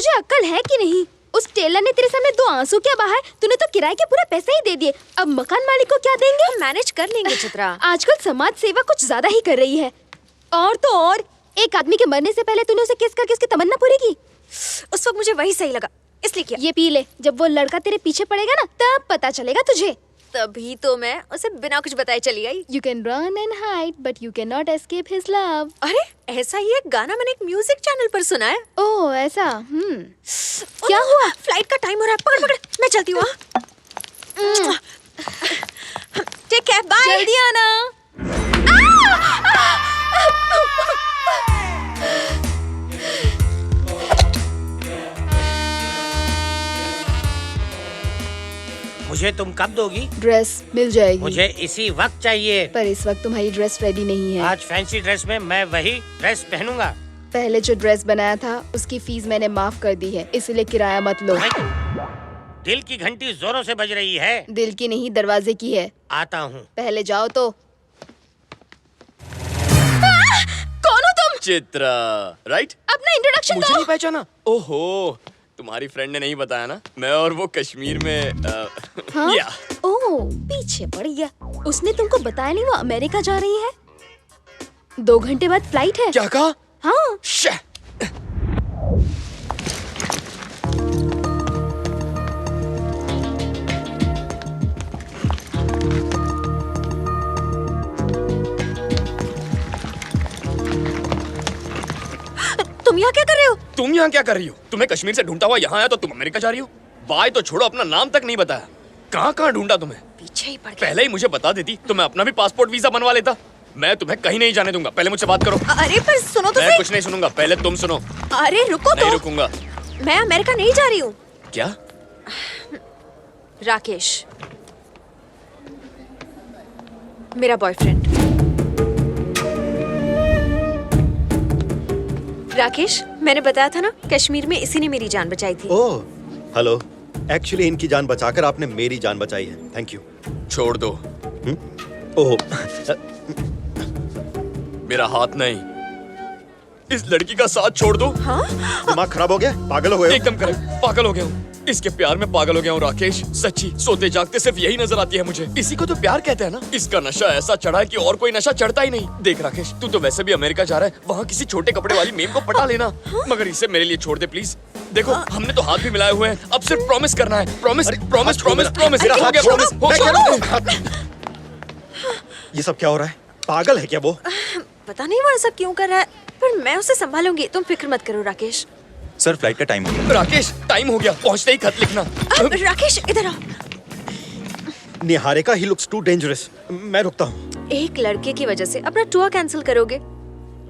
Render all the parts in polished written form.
तुझे अक्ल है कि नहीं? उस टेलर ने तेरे सामने 2 आंसू क्या बहाए? तूने तो किराए के पूरा पैसा ही दे दिए। अब मकान मालिक को क्या देंगे? हम मैनेज कर लेंगे चित्रा। आजकल समाज सेवा कुछ ज्यादा ही कर रही है। और तो और, एक आदमी के मरने से पहले तूने उसे किस करके उसकी तमन्ना पूरी की। उस वक्त मुझे वही सही लगा, इसलिए किया। ये पी ले, जब वो लड़का तेरे पीछे पड़ेगा ना तब पता चलेगा तुझे। तभी तो मैं उसे बिना कुछ बताए चली आई। You can run and hide, but you cannot escape his love. अरे ऐसा ही एक गाना मैंने एक म्यूजिक चैनल पर सुना है। ओह ऐसा। क्या हुआ? फ्लाइट का टाइम हो रहा है, पकड़ पकड़, मैं चलती हूँ। Take care, bye. जल्दी आना। मुझे तुम कब दोगी? ड्रेस मिल जाएगी। मुझे इसी वक्त चाहिए। पर इस वक्त तुम्हारी ड्रेस रेडी नहीं है। आज फैंसी ड्रेस में मैं वही ड्रेस पहनूंगा। पहले जो ड्रेस बनाया था उसकी फीस मैंने माफ कर दी है, इसलिए किराया मत लो। दिल की घंटी जोरों से बज रही है। दिल की नहीं, दरवाजे की है। आता हूँ। पहले जाओ तो। कौन हो तुम? चित्रा, राइट? अपना इंट्रोडक्शन मुझे दो। नहीं पहचाना? ओहो, तुम्हारी फ्रेंड ने नहीं बताया ना? मैं और वो कश्मीर में हाँ? या ओह, पीछे पड़ गया। उसने तुमको बताया नहीं वो अमेरिका जा रही है? 2 घंटे बाद फ्लाइट है। क्या कहा? हाँ। शे! तुम यहाँ क्या कर रहे हो? तुम यहाँ क्या कर रही हो? तुम्हें कश्मीर से ढूंढता हुआ यहाँ आया तो तुम अमेरिका जा रही हो? बाय तो छोड़ो, अपना नाम तक नहीं बताया। कहाँ कहाँ ढूंढा तुम्हें? पीछे ही पड़ गया। पहले ही मुझे बता देती तो मैं अपना भी पासपोर्ट वीजा बनवा लेता। मैं तुम्हें कहीं नहीं जाने दूंगा। पहले मुझसे बात करो। अरे पर सुनो तो मैं सही। कुछ नहीं सुनूंगा, पहले तुम सुनो। अरे रुको नहीं तो। रुकूंगा। मैं अमेरिका नहीं जा रही हूँ। क्या? राकेश, मेरा बॉयफ्रेंड। राकेश, मैंने बताया था ना, कश्मीर में इसी ने मेरी जान बचाई थी। ओह, हेलो। एक्चुअली इनकी जान बचाकर आपने मेरी जान बचाई है। Thank you. छोड़ दो। ओह, मेरा हाथ नहीं, इस लड़की का साथ छोड़ दो। हाँ? दिमाग खराब हो गया? पागल हो गए हो? एकदम करेक्ट, पागल हो गया हूँ। इसके प्यार में पागल हो गया हूँ राकेश। सच्ची, सोते जागते सिर्फ यही नजर आती है मुझे। इसी को तो प्यार कहते हैं ना। इसका नशा ऐसा चढ़ा है कि और कोई नशा चढ़ता ही नहीं। देख राकेश, तू तो वैसे भी अमेरिका जा रहा है, वहाँ किसी छोटे कपड़े वाली मेम को पटा लेना। मगर इसे मेरे लिए छोड़ दे प्लीज। देखो, हमने तो हाथ भी मिलाए हुए हैं, अब सिर्फ प्रॉमिस करना है। Promise, promise, promise, promise. मेरा हो हाथ गया छोड़ो। प्रॉमिस। मैं कह रहा हूँ। ये सब क्या हो रहा है? पागल है क्या वो? पता नहीं वो ऐसा क्यों कर रहा है, पर मैं उसे संभालूंगी। तुम फिक्र मत करो राकेश। सर, फ्लाइट का टाइम हो गया। राकेश, टाइम हो गया, पहुँचते ही खत लिखना। राकेश इधर आओ। Niharika, he looks too dangerous. मैं रुकता हूँ। एक लड़के की वजह से अपना टूर कैंसिल करोगे?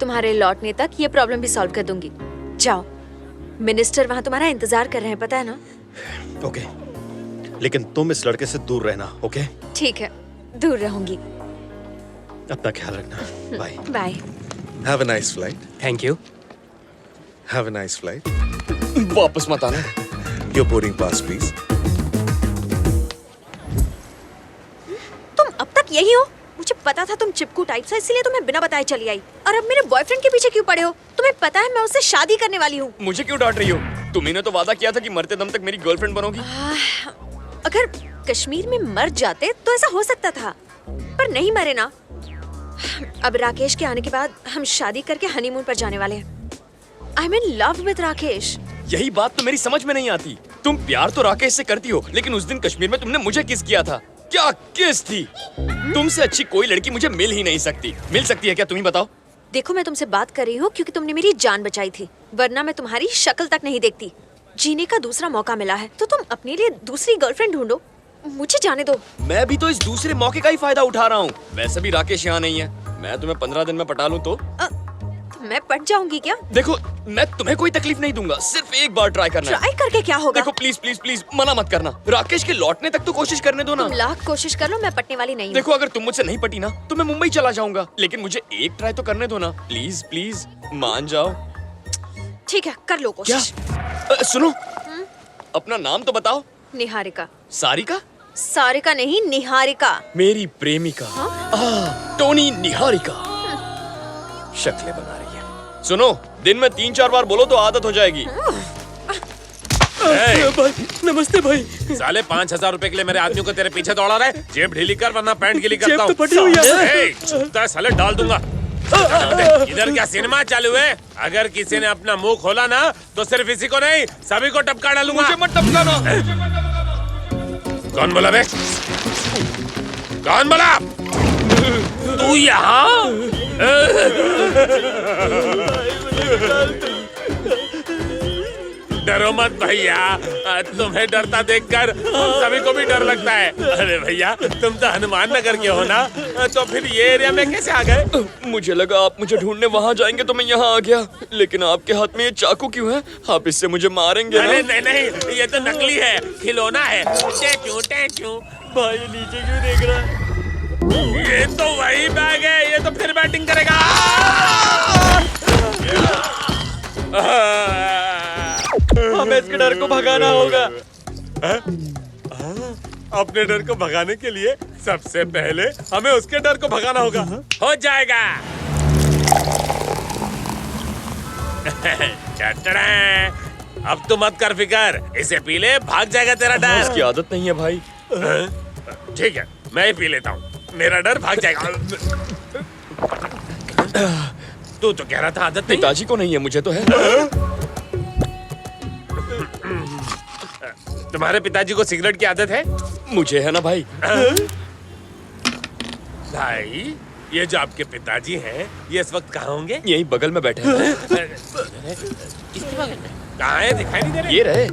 तुम्हारे लौटने तक ये प्रॉब्लम भी सॉल्व कर दूंगी। जाओ, मिनिस्टर वहाँ तुम्हारा इंतजार कर रहे हैं, पता है ना? ओके, लेकिन तुम इस लड़के से दूर रहना। ओके? ठीक है, दूर रहूंगी। अपना ख्याल रखना। Bye. Bye. Have a nice flight. Thank you. Have a nice flight. वापस मत आना। Your boarding pass, please. तुम अब तक यही हो? मुझे पता था तुम चिपकू टाइप से, इसीलिए तुम्हें बिना बताए चली आई। और अब मेरे बॉयफ्रेंड के पीछे क्यों पड़े हो? तुम्हें पता है मैं उससे शादी करने वाली हूँ। मुझे क्यों डांट रही हो? तुम्ही ने तो वादा किया था कि मरते दम तक मेरी गर्लफ्रेंड बनोगी। अगर कश्मीर में मर जाते तो ऐसा हो सकता था, पर नहीं मरे ना। अब राकेश के आने के बाद हम शादी करके हनीमून पर जाने वाले हैं। I am in love with Rakesh. यही बात तो मेरी समझ में नहीं आती। तुम प्यार तो राकेश से करती हो, लेकिन उस दिन कश्मीर में तुमने मुझे किस किया था? क्या किस थी? तुमसे अच्छी कोई लड़की मुझे मिल ही नहीं सकती। मिल सकती है क्या, तुम ही बताओ? देखो, मैं तुमसे बात कर रही हूँ क्योंकि तुमने मेरी जान बचाई थी, वरना मैं तुम्हारी शक्ल तक नहीं देखती। जीने का दूसरा मौका मिला है तो तुम अपने लिए दूसरी गर्लफ्रेंड ढूंढो। मुझे जाने दो। मैं भी तो इस दूसरे मौके का ही फायदा उठा रहा हूँ। वैसे भी राकेश यहाँ नहीं है। मैं तुम्हें 15 दिन में पटा लूँ तो मैं पट जाऊंगी क्या? देखो, मैं तुम्हें कोई तकलीफ नहीं दूंगा, सिर्फ एक बार ट्राई करना है। ट्राई करके क्या होगा? देखो प्लीज प्लीज प्लीज, मना मत करना। राकेश के लौटने तक तो कोशिश करने दो ना। तुम लाख कोशिश कर लो, मैं पटने वाली नहीं हूँ। देखो, अगर तुम मुझसे नहीं पटी ना तो मैं मुंबई चला जाऊंगा, लेकिन मुझे एक ट्राई तो करने दो ना। प्लीज प्लीज मान जाओ। ठीक है, कर लो क्या? कोशिश। सुनो, अपना नाम तो बताओ। निहारिका। सारिका? सारिका नहीं, निहारिका। मेरी प्रेमिका। टोनी निहारिका। शक्लें बना रही है। सुनो, दिन में 3-4 बार बोलो तो आदत हो जाएगी। भाई नमस्ते भाई। साले 5,000 रुपए के लिए मेरे आदमियों को तेरे पीछे दौड़ा रहा है। जेब ढीली कर वरना पैंट गीली करता जेब हूँ। तो फटी हुई है। चुपता है साले, डाल दूंगा। इधर क्या सिनेमा चालू है? अगर किसी ने अपना मुंह खोला ना तो सिर्फ इसी को नहीं सभी को टपका डालूंगा। मुझे मत टपकाना। कौन बोला बे? कौन बोला? तू यहाँ? डरो मत भैया, तुम्हें डरता देखकर हम सभी को भी डर लगता है। अरे भैया तुम तो हनुमान नगर के हो ना, तो फिर ये एरिया में कैसे आ गए? मुझे लगा आप मुझे ढूंढने वहाँ जाएंगे तो मैं यहाँ आ गया, लेकिन आपके हाथ में ये चाकू क्यों है? आप इससे मुझे मारेंगे ना? अरे नहीं नहीं, ये तो नकली है, खिलौना है। टैचू भाई नीचे क्यों देख रहा है? ये तो वही बैग है, ये तो फिर बैटिंग करेगा। हमें इसके डर को भगाना होगा। अपने डर को भगाने के लिए सबसे पहले हमें उसके डर को भगाना होगा। हो जाएगा। अब तो मत कर फिकर, इसे पी ले, भाग जाएगा तेरा डर। इसकी आदत नहीं है भाई। ठीक है मैं ही पी लेता हूँ, मेरा डर भाग जाएगा। तू तो कह रहा था आदत नहीं। पिताजी को नहीं है, मुझे तो है। तुम्हारे पिताजी को सिगरेट की आदत है? मुझे है ना भाई। भाई ये जो आपके पिताजी हैं, ये इस वक्त कहाँ होंगे? यही बगल में बैठे हैं। किसके बगल में? कहाँ है? दिखाई नहीं दे रहे। ये रहे,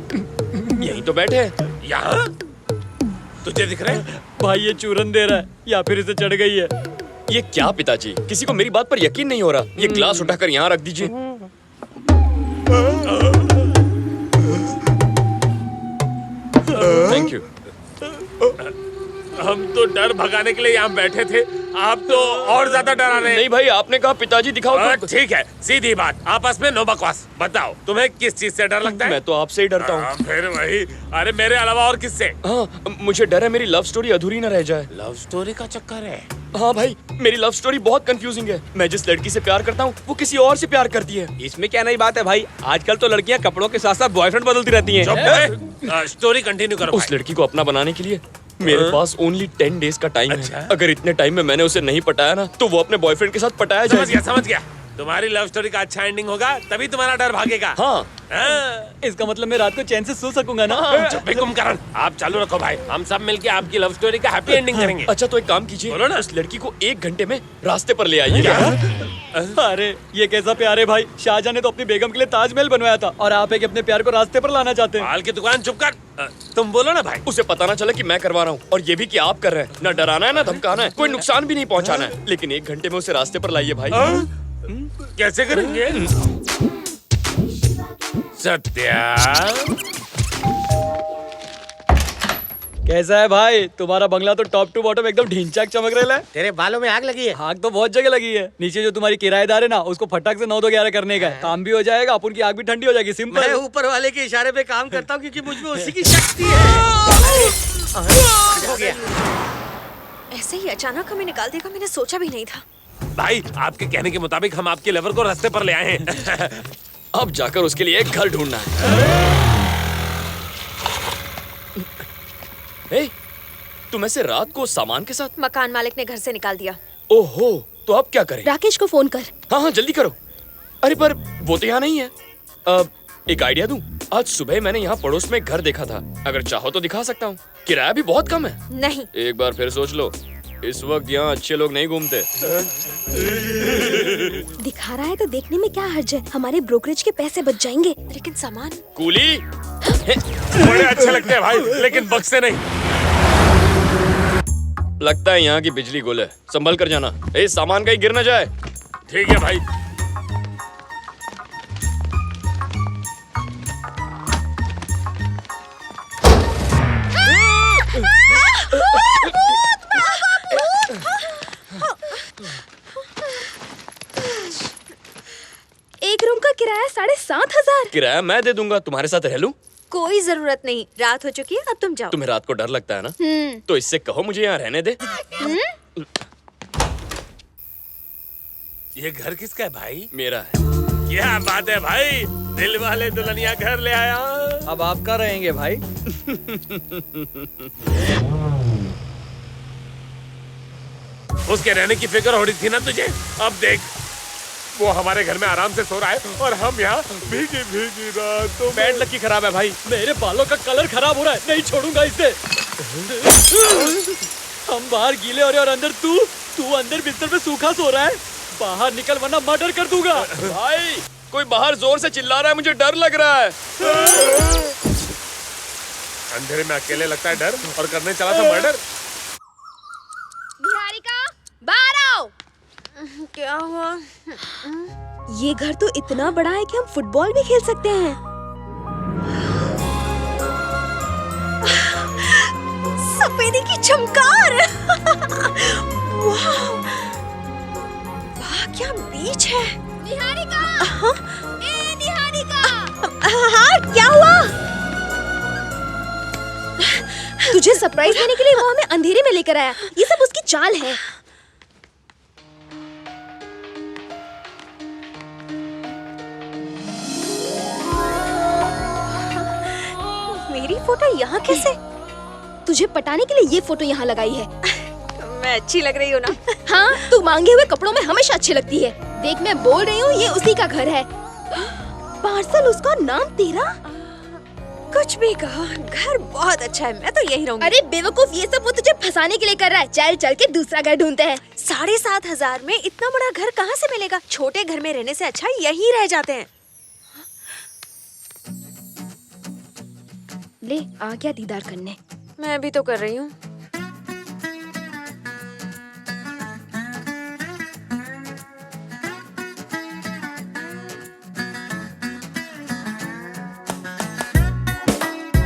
यही तो बैठे हैं। यहाँ? तुझे दिख रहे? भाई ये चूरन दे रहा है या फिर इसे चढ़ गई है। ये क्या पिताजी, किसी को मेरी बात पर यकीन नहीं हो रहा। ये ग्लास उठाकर यहाँ रख दीजिए। Thank you. हम तो डर भगाने के लिए यहाँ बैठे थे, आप तो और ज्यादा डरा रहे हैं। नहीं भाई, आपने कहा पिताजी दिखाओ तो। ठीक है, सीधी बात, आपस में नो बकवास। बताओ तुम्हें किस चीज से डर लगता है? मैं तो आपसे ही डरता हूँ। फिर वही। अरे मेरे अलावा और किससे? हाँ, मुझे डर है मेरी लव स्टोरी अधूरी न रह जाए। लव स्टोरी का चक्कर है? हाँ भाई, मेरी लव स्टोरी बहुत कंफ्यूजिंग है। मैं जिस लड़की से प्यार करता हूँ वो किसी और से प्यार करती है। इसमें क्या नई बात है भाई, आजकल तो लड़कियां कपड़ों के साथ साथ बॉयफ्रेंड बदलती रहती हैं। स्टोरी कंटिन्यू करो। उस लड़की को अपना बनाने के लिए मेरे पास ओनली 10 डेज का टाइम है। अगर इतने टाइम में मैंने उसे नहीं पटाया ना तो वो अपने बॉयफ्रेंड के साथ पटाया जाएगा। समझ गया। तुम्हारी लव स्टोरी का अच्छा एंडिंग होगा तभी तुम्हारा डर भागेगा। हाँ। इसका मतलब मैं रात को चैन से सो सकूंगा ना? चुप बे कुंभकर्ण, आप चालू रखो भाई, हम सब मिलके आपकी लव स्टोरी का हैप्पी एंडिंग करेंगे। अच्छा तो एक काम कीजिए, बोलो ना। उस लड़की को 1 घंटे में रास्ते पर ले आइए। अरे ये कैसा प्यार है भाई, शाहजहां ने तो अपनी बेगम के लिए ताजमहल बनवाया था और आप एक अपने प्यार को रास्ते पर लाना चाहते हैं। माल की दुकान चुप कर। तुम बोलो ना भाई। उसे पता ना चले कि मैं करवा रहा हूँ, और ये भी कि आप कर रहे हैं। ना डराना है ना धमकाना है, कोई नुकसान भी नहीं पहुँचाना है, लेकिन 1 घंटे में उसे रास्ते पर लाइए भाई। कैसे करेंगे? सत्या कैसा है भाई तुम्हारा बंगला? तो टॉप टू बॉटम एकदम ढींचाक चमक रहा है। तेरे बालों में आग लगी है। आग तो बहुत जगह लगी है। नीचे जो तुम्हारी किराएदार है ना, उसको फटाक से 9-2-11 करने का है। काम भी हो जाएगा, अपन की आग भी ठंडी हो जाएगी। मैं सिंपल। ऊपर वाले के इशारे पे काम करता हूँ क्योंकि मुझ में उसी की शक्ति है। हो गया। ऐसे ही अचानक हमें निकाल देगा, मैंने सोचा भी नहीं था। भाई आपके कहने के मुताबिक हम आपके लवर को रास्ते पर ले आए हैं। अब जाकर उसके लिए एक घर ढूंढना है। ए, तुम ऐसे रात को सामान के साथ? मकान मालिक ने घर से निकाल दिया। ओहो, तो अब क्या करें? राकेश को फोन कर। हाँ हाँ जल्दी करो। अरे पर वो तो यहाँ नहीं है। एक आइडिया दूं? आज सुबह मैंने यहाँ पड़ोस में एक घर देखा था, अगर चाहो तो दिखा सकता हूँ। किराया भी बहुत कम है। नहीं। एक बार फिर सोच लो, इस वक्त यहाँ अच्छे लोग नहीं घूमते। दिखा रहा है तो देखने में क्या हर्ज है, हमारे ब्रोकरेज के पैसे बच जाएंगे। लेकिन सामान। कूली बड़े अच्छे लगते हैं भाई, लेकिन बक्से नहीं। लगता है यहाँ की बिजली गुल है, संभल कर जाना। ए, सामान कहीं गिर न जाए। ठीक है भाई। एक रूम का किराया 7,500। किराया मैं दे दूंगा, तुम्हारे साथ रह लूं? कोई जरूरत नहीं, रात हो चुकी है, अब तुम जाओ। तुम्हें रात को डर लगता है ना, तो इससे कहो मुझे यहाँ रहने दे। ये घर किसका है भाई? मेरा है। क्या बात है भाई, दिल वाले दुल्हनिया घर ले आया। अब आपका रहेंगे भाई। उसके रहने की फिक्र हो रही थी ना तुझे, अब देख वो हमारे घर में आराम से सो रहा है और हम यहाँ भीगी भीगी रातों में। बैड लकी खराब है भाई, मेरे बालों का कलर खराब हो रहा है, नहीं छोड़ूंगा इसे। हम बाहर गीले हो रहे और अंदर तू अंदर बिस्तर पे सूखा सो रहा है। बाहर निकल वरना मर्डर कर दूंगा। भाई कोई बाहर जोर से चिल्ला रहा है, मुझे डर लग रहा है। अंधेरे में अकेले लगता है डर, और करने चला था मर्डर। निहारिका, बाहर आओ। क्या हुआ? ये घर तो इतना बड़ा है कि हम फुटबॉल भी खेल सकते हैं। सफेदी की चमकार। वाह वाह, क्या बीच है। निहारिका, ए निहारिका। हाँ, क्या हुआ? तुझे सरप्राइज देने के लिए वो हमें अंधेरे में लेकर आया। ये सब उसकी चाल है। मेरी फोटो यहाँ कैसे? तुझे पटाने के लिए ये फोटो यहाँ लगाई है। मैं अच्छी लग रही हूँ ना? हाँ, तू मांगे हुए कपड़ों में हमेशा अच्छी लगती है। देख, मैं बोल रही हूँ, ये उसी का घर है। पार्सल उसका, नाम तेरा। कुछ भी कहो, घर बहुत अच्छा है, मैं तो यही रहूंगी। अरे बेवकूफ, ये सब वो तुझे फंसाने के लिए कर रहा है। चल चल के दूसरा घर ढूंढते हैं। 7,500 में इतना बड़ा घर कहाँ से मिलेगा? छोटे घर में रहने से अच्छा यहीं रह जाते हैं। ले, आ गया दीदार करने। मैं भी तो कर रही हूँ।